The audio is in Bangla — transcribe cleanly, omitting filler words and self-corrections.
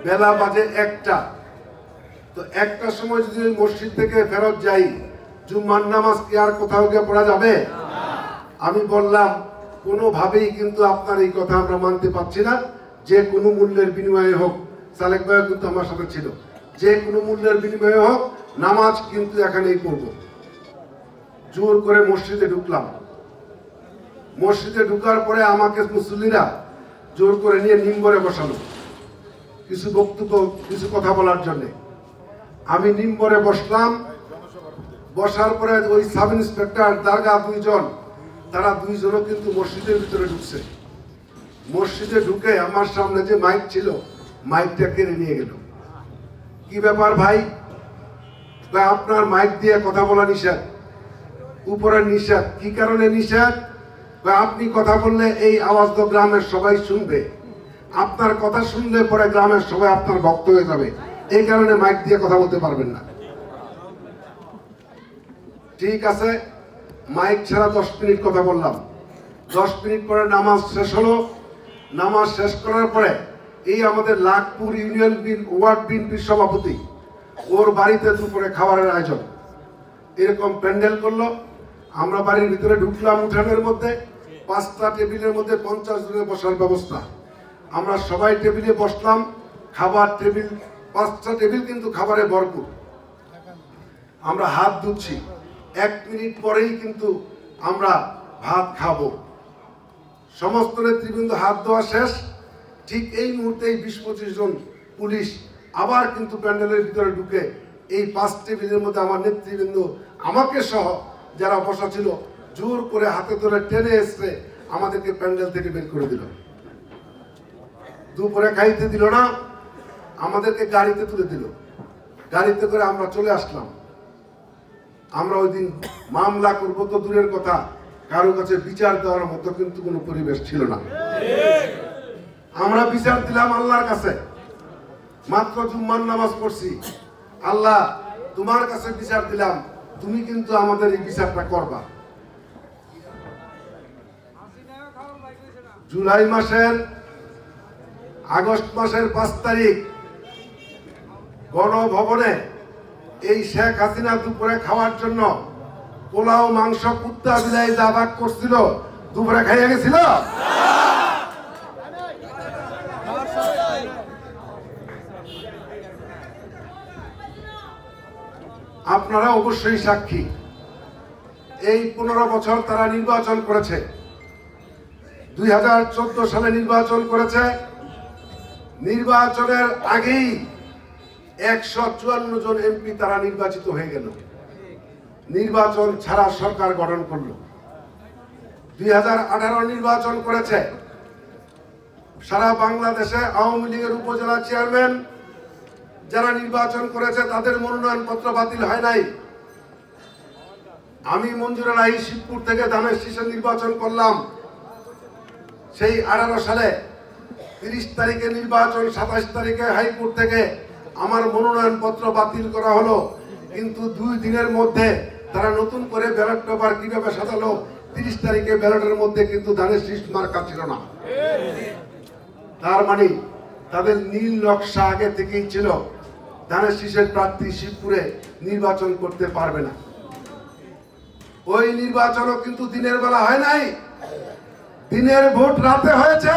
বেলা বাজে 1টা। তো 1টার সময় যদি মসজিদ থেকে ফেরত যাই, জুম্মার নামাজ কি আর কোথাও গিয়ে পড়া যাবে? আমি বললাম কোনোভাবেই কিন্তু আপনার এই কথা আমরা মানতে পারছি না। যে কোনো মূল্যের বিনিময়ে হোক, সালেক ভাই কিন্তু আমার সাথে ছিল, যে কোনো মূল্যের বিনিময়ে হোক নামাজ কিন্তু এখানেই পড়ব। জোর করে মসজিদে ঢুকলাম। মসজিদে ঢুকার পরে আমাকে মুসল্লিরা জোর করে নিয়ে নিম্বরে বসালো কিছু বক্তব্য, কিছু কথা বলার জন্য। আমি নিম্বরে বসলাম। বসার পরে ওই সাব ইন্সপেক্টর দারগা 2 জন, তারা 2 জনও কিন্তু মসজিদের ভিতরে ঢুকছে। মসজিদে ঢুকে আমার সামনে যে মাইক ছিল মাইকটা কেড়ে নিয়ে গেল। কি ব্যাপার ভাই? আপনার মাইক দিয়ে কথা বলা নিষেধ, উপরে নিষেধ। কি কারণে নিষেধ? আপনি কথা বললে এই আওয়াজ তো গ্রামের সবাই শুনবে, আপনার কথা শুনলে পরে গ্রামের সবাই আপনার ভক্ত হয়ে যাবে, এই কারণে মাইক দিয়ে কথা বলতে পারবেন না। ঠিক আছে, মাইক ছাড়া 10 মিনিট কথা বললাম। 10 মিনিট পরে নামাজ শেষ হলো। নামাজ শেষ করার পরে এই আমাদের লাখপুর ইউনিয়ন ওয়ার্ড বিএনপির সভাপতি, ওর বাড়িতে দুপুরে খাবারের আয়োজন, এরকম প্যান্ডেল করলো। আমরা বাড়ির ভিতরে ঢুকলাম, উঠানের মধ্যে 5টা টেবিলের মধ্যে 50 জনের বসার ব্যবস্থা। আমরা সবাই টেবিলে বসলাম। খাবার টেবিল 5টা টেবিল কিন্তু খাবারে ভরপুর। আমরা হাত ধুচ্ছি। 1 মিনিট পরেই কিন্তু আমরা ভাত খাবো। সমস্ত নেতৃবৃন্দ হাত ধোয়া শেষ। ঠিক এই মুহূর্তেই 20-25 জন পুলিশ আবার কিন্তু প্যান্ডেলের ভিতরে ঢুকে এই 5 টেবিলের মধ্যে আমার নেতৃবৃন্দ আমাকে সহ যারা বসা ছিল জোর করে হাতে ধরে টেনে এসে আমাদেরকে প্যান্ডেল থেকে বের করে দিল। দুপুরে খাইতে দিল না, আমাদেরকে গাড়িতে তুলে দিল। গাড়িতে করে আমরা চলে আসলাম। আমরা ওই দিন মামলা করবো তো দূরের কথা, কারো কাছে বিচার দেওয়ার মতো কিন্তু কোনো পরিবেশ ছিল না। আমরা বিচার দিলাম আল্লাহর কাছে। মাত্র জুম্মার নামাজ পড়ছি, আল্লাহ তোমার কাছে বিচার দিলাম, তুমি কিন্তু আমাদের এই বিচারটা করবা। জুলাই মাসের আগস্ট মাসের 5 তারিখ গণভবনে এই শেখ হাসিনা দুপুরে খাওয়ার জন্য পোলাও, মাংস, কুত্তা বিলাই যা ভাগ করছিল দুপুরে খাইয়া গেছিল। আপনারা অবশ্যই সাক্ষী। এই 15 বছর তারা নির্বাচন করেছে। 2014 সালে নির্বাচন করেছে। নির্বাচনের আগেই 154 জন এমপি তারা নির্বাচিত হয়ে গেল। নির্বাচন ছাড়া সরকার গঠন করলো। 2018 নির্বাচন করেছে। সারা বাংলাদেশে আওয়ামী লীগের উপজেলা চেয়ারম্যান যারা নির্বাচন করেছে তাদের মনোনয়ন পত্র বাতিল হয় নাই। আমি মঞ্জুর আলী শিবপুর থেকে ধানের শীষে নির্বাচন করলাম। সেই 18 সালে 30 তারিখে নির্বাচন, 27 তারিখে হাইকোর্ট থেকে আমার মনোনয়ন পত্র বাতিল করা হলো। কিন্তু 2 দিনের মধ্যে তারা নতুন করে ব্যালট পেপার কিভাবে সাজালো, 30 তারিখে ব্যালটের মধ্যে কিন্তু ধানের শীষ মার্কা ছিল না। তার মানে তাদের নীল নকশা আগে থেকেই ছিল, ধানের শীষের প্রার্থী শিবপুরে নির্বাচন করতে পারবে না। ওই নির্বাচনও কিন্তু দিনের বেলা হয় নাই, দিনের ভোট রাতে হয়েছে।